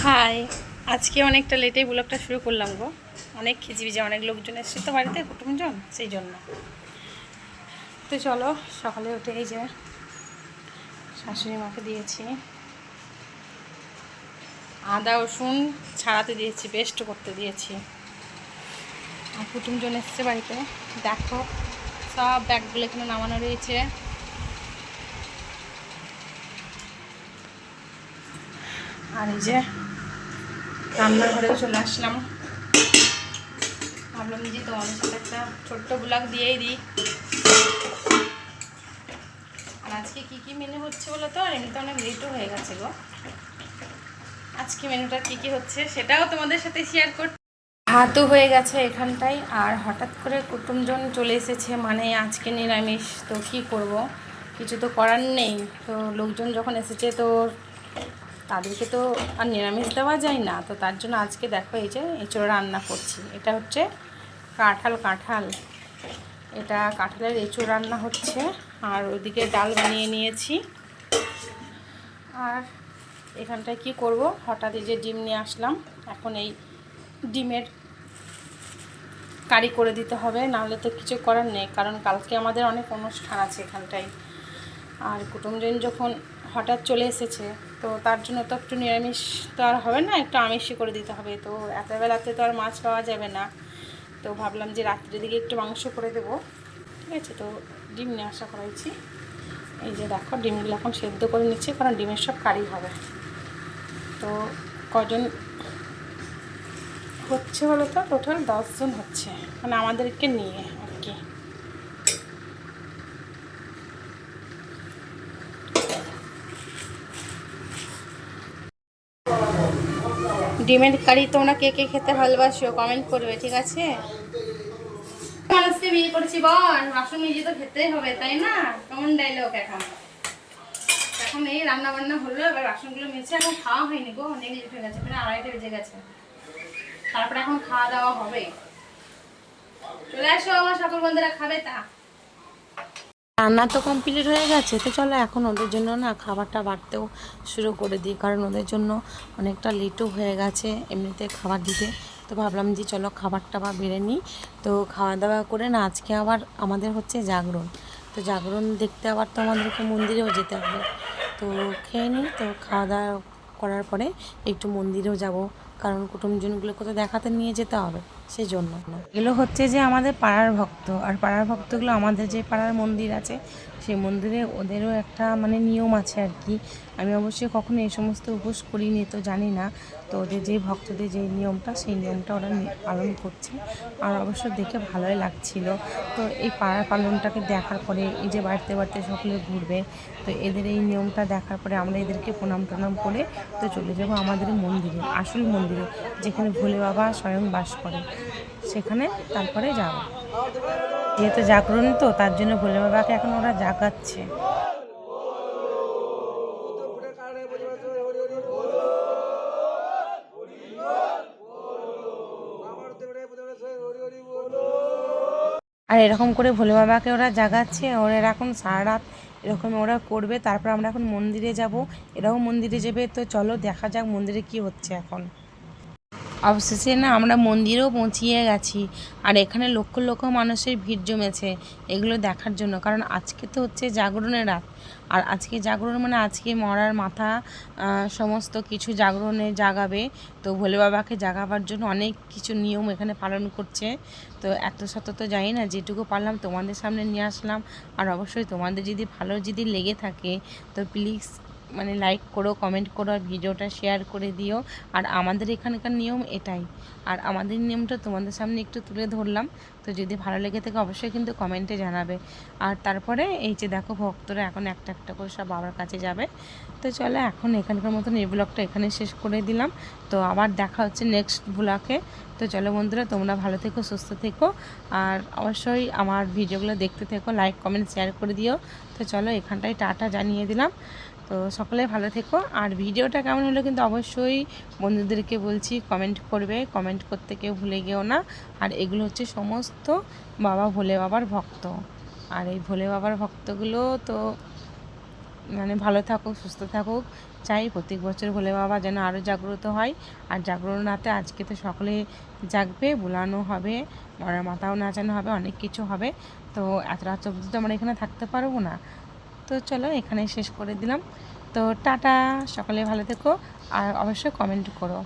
High, আজকে অনেকটা লেটেই ব্লগটা শুরু করলাম গো। অনেক খিচিবিজি, অনেক লোকজন এসছে তো বাড়িতে, কুটুমজন, সেই জন্য। তো চলো, সকালে উঠে এই যে শাশুড়ি মাকে দিয়েছি আদা রসুন ছাড়াতে দিয়েছি, পেস্ট করতে দিয়েছি। আর কুটুমজন এসছে বাড়িতে, দেখো সব ব্যাগগুলো এখানে নামানো রয়েছে। আর এই যে রান্নাঘরেও চলে আসলাম, ভাবলাম যে তোমাদের সাথে একটা ছোট্ট ব্লগ দিয়েই দিই। আর আজকে কী মেনু হচ্ছে বলো তো, আর এমনিতে অনেক লেটও হয়ে গেছে গো। আজকে মেনুটা কী হচ্ছে সেটাও তোমাদের সাথে শেয়ার করতে। ভাতও হয়ে গেছে এখানটায়, আর হঠাৎ করে কুটুমজন চলে এসেছে, মানে আজকে নিরামিষ। তো কি করব, কিছু তো করার নেই। তো লোকজন যখন এসেছে তো তাদেরকে তো আর নিরামিষ দেওয়া যায় না। তো তার জন্য আজকে দেখো এই যে এঁচোড় রান্না করছি। এটা হচ্ছে কাঁঠাল, এটা কাঁঠালের এঁচোড় রান্না হচ্ছে। আর ওইদিকে ডাল বানিয়ে নিয়েছি। আর এখানটায় কি করব, হঠাৎ এই যে ডিম নিয়ে আসলাম, এখন এই ডিমের কারি করে দিতে হবে, নাহলে তো কিছু করার নেই। কারণ কালকে আমাদের অনেক অনুষ্ঠান আছে এখানটায়। আর কুটুমজন যখন হঠাৎ চলে এসেছে তো তার জন্য তো একটু নিরামিষ তো আর হবে না, একটু আমিষই করে দিতে হবে। তো এত বেলাতে তো আর মাছ পাওয়া যাবে না। তো ভাবলাম যে রাত্রের দিকে একটু মাংস করে দেবো, ঠিক আছে। তো ডিম নিয়ে আসা করাইছি। এই যে দেখো ডিমগুলো এখন সেদ্ধ করে নিচ্ছি, কারণ ডিমের সব কারি হবে। তো কজন হচ্ছে বলো তো, টোটাল 10 জন হচ্ছে, মানে আমাদেরকে নিয়ে আর কি। ডিমের কারি তোমরা কে কে খেতে ভালোবাসো কমেন্ট করবে, ঠিক আছে। মানুষকে বিয়ে করেছি বল, বাসন নিজে তো খেতেই হবে, তাই না? কেমন ডায়লগ এখন। এখন এই রান্না বান্না হলো, এবার বাসনগুলো মেছে, এখন খাওয়া হয়নি গো, অনেক লেট হয়ে গেছে, প্রায় 2:30 বেজে গেছে। তারপরে এখন খাওয়া দাওয়া হবে। চলে আসো আমার সকল বন্ধুরা, খাবে তা। রান্না তো কমপ্লিট হয়ে গেছে। তো চলো এখন ওদের জন্য না খাবারটা বাড়তেও শুরু করে দিই, কারণ ওদের জন্য অনেকটা লেটও হয়ে গেছে এমনিতে খাবার দিতে। তো ভাবলাম যে চলো খাবারটা বেড়ে নিই। তো খাওয়া দাওয়া করে না, আজকে আবার আমাদের হচ্ছে জাগরণ। তো জাগরণ দেখতে আবার তো আমাদেরকে মন্দিরেও যেতে হবে। তো খেয়ে নিই, তো খাওয়া দাওয়া করার পরে একটু মন্দিরেও যাব, কারণ কুটুমজনগুলোকে তো দেখাতে নিয়ে যেতে হবে, সেই জন্য। এগুলো হচ্ছে যে আমাদের পাড়ার ভক্ত, আর পাড়ার ভক্তগুলো আমাদের যে পাড়ার মন্দির আছে সেই মন্দিরে ওদেরও একটা মানে নিয়ম আছে আর কি। আমি অবশ্যই কখনো এই সমস্ত উপোস করিনি, তো জানি না। তো ওদের যে ভক্তদের যে নিয়মটা, সেই নিয়মটা ওরা পালন করছে। আর অবশ্য দেখে ভালোই লাগছিল। তো এই পাড়ার পালনটাকে দেখার পরে এই যে বাড়িতে বাড়িতে সকলে ঘুরবে, তো এদের এই নিয়মটা দেখার পরে আমরা এদেরকে প্রণাম টনাম করে তো চলে যাব আমাদের মন্দিরে, আসল মন্দিরে, যেখানে ভোলে বাবা স্বয়ং বাস করে, সেখানে তারপরে যাব। যেহেতু জাগরণ, তো তার জন্য ভোলে বাবাকে এখন ওরা জাগাচ্ছে। আর এরকম করে ভোলে বাবাকে ওরা জাগাচ্ছে, ওরা এখন সারা রাত এরকম ওরা করবে। তারপর আমরা এখন মন্দিরে যাব, এরাও মন্দিরে যাবে। তো চলো দেখা যাক মন্দিরে কি হচ্ছে এখন। অবশেষে না আমরা মন্দিরেও পৌঁছিয়ে গেছি। আর এখানে লক্ষ লক্ষ মানুষের ভিড় জমেছে এগুলো দেখার জন্য, কারণ আজকে তো হচ্ছে জাগরণের রাত। আর আজকে জাগরণ মানে আজকে মরার মাথা সমস্ত কিছু জাগরণে জাগাবে। তো ভোলে বাবাকে জাগাবার জন্য অনেক কিছু নিয়ম এখানে পালন করছে। তো এত শত তো জানি না, যেটুকু পারলাম তোমাদের সামনে নিয়ে আসলাম। আর অবশ্যই তোমাদের যদি ভালো যদি লেগে থাকে তো প্লিজ মানে লাইক করো, কমেন্ট করো, আর ভিডিওটা শেয়ার করে দিও। আর আমাদের এখানকার নিয়ম এটাই, আর আমাদের নিয়মটা তোমাদের সামনে একটু তুলে ধরলাম। তো যদি ভালো লেগে থাকে অবশ্যই কিন্তু কমেন্টে জানাবে। আর তারপরে এই যে দেখো ভক্তরা এখন একটা একটা করে সব বাবার কাছে যাবে। তো চলো এখন এখানকার মতন এই ব্লগটা এখানে শেষ করে দিলাম। তো আবার দেখা হচ্ছে নেক্সট ব্লগে। তো চলো বন্ধুরা, তোমরা ভালো থেকো, সুস্থ থেকো, আর অবশ্যই আমার ভিডিওগুলো দেখতে থেকো, লাইক কমেন্ট শেয়ার করে দিও। তো চলো এখানটায় টাটা জানিয়ে দিলাম। তো সকলে ভালো থেকো। আর ভিডিওটা কেমন হলো কিন্তু অবশ্যই বন্ধুদেরকে বলছি কমেন্ট করবে, কমেন্ট করতে কেউ ভুলে গেও না। আর এগুলো হচ্ছে সমস্ত বাবা ভোলে বাবার ভক্ত। আর এই ভোলে বাবার ভক্তগুলো তো মানে ভালো থাকুক, সুস্থ থাকুক, চাই প্রত্যেক বছর ভোলে বাবা যেন আরও জাগ্রত হয়। আর জাগরণ রাতে আজকে তো সকলে জাগবে, বুলানো হবে, মরার মাথাও নাচানো হবে, অনেক কিছু হবে। তো এত রাত অবধি তো আমরা এখানে থাকতে পারবো না। তো চলো এখানে শেষ করে দিলাম। তো টাটা, সকলে ভালো থেকো আর অবশ্যই কমেন্ট করো।